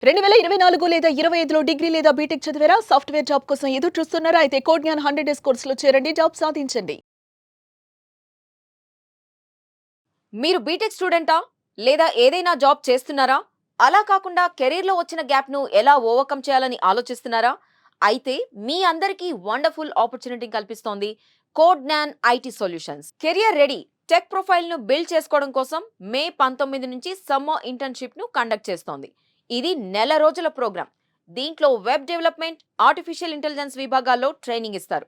2024 లేదా 25లో డిగ్రీ లేదా బీటెక్ చదివారా? సాఫ్ట్‌వేర్ జాబ్ కోసం ఎదురు చూస్తున్నారా? అయితే కోడ్ జ్ఞాన్ 100 డేస్ కోర్సులో చేరండి. జాబ్ సాధించండి. మీరు బీటెక్ స్టూడెంటా? లేదా ఏదైనా జాబ్ చేస్తున్నారా? అలా కాకుండా కెరీర్‌లో వచ్చిన గ్యాప్‌ను ఎలా ఓవర్‌కమ్ చేయాలని ఆలోచిస్తున్నారా? అయితే మీ అందరికీ వండర్‌ఫుల్ ఆపర్చునిటీ కల్పిస్తోంది Code Gnan IT solutions. Career ready tech ప్రొఫైల్‌ను బిల్డ్ చేసుకోవడం కోసం మే 19 నుంచి సమ్మర్ ఇంటర్న్‌షిప్‌ను కండక్ట్ చేస్తోంది. ఇది నెల రోజుల ప్రోగ్రామ్. దీంట్లో వెబ్ డెవలప్‌మెంట్, ఆర్టిఫిషియల్ ఇంటెలిజెన్స్ విభాగాల్లో ట్రైనింగ్ ఇస్తారు.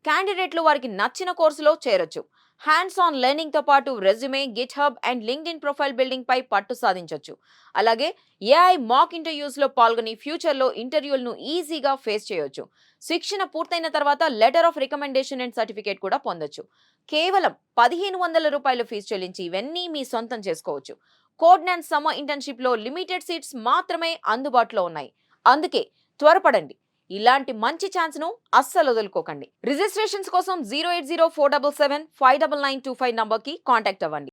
క్యాండిడేట్లు వారికి నచ్చిన కోర్సులో చేరొచ్చు. హ్యాండ్స్ ఆన్ లెర్నింగ్ తో పాటు resume, GitHub and LinkedIn profile building పై పట్టు సాధించొచ్చు. అలాగే ఏఐ మాక్ ఇంటర్వ్యూస్ లో పాల్గొని ఫ్యూచర్ లో ఇంటర్వ్యూలను ఈజీగా ఫేస్ చేయొచ్చు. శిక్షణ పూర్తయిన తర్వాత letter of recommendation and certificate కూడా పొందొచ్చు. కేవలం రూ. 1500 ఫీజు చెల్లించి ఇవన్నీ మీ సొంతం చేసుకోవచ్చు. కోడ్ అండ్ సమ్మర్ ఇంటర్న్షిప్ లో లిమిటెడ్ సీట్స్ మాత్రమే అందుబాటులో ఉన్నాయి. అందుకే త్వరపడండి. ఇలాంటి మంచి ఛాన్స్ ను అస్సలు వదులుకోకండి. రిజిస్ట్రేషన్స్ కోసం 08047759925 నంబర్ కి కాంటాక్ట్ అవ్వండి.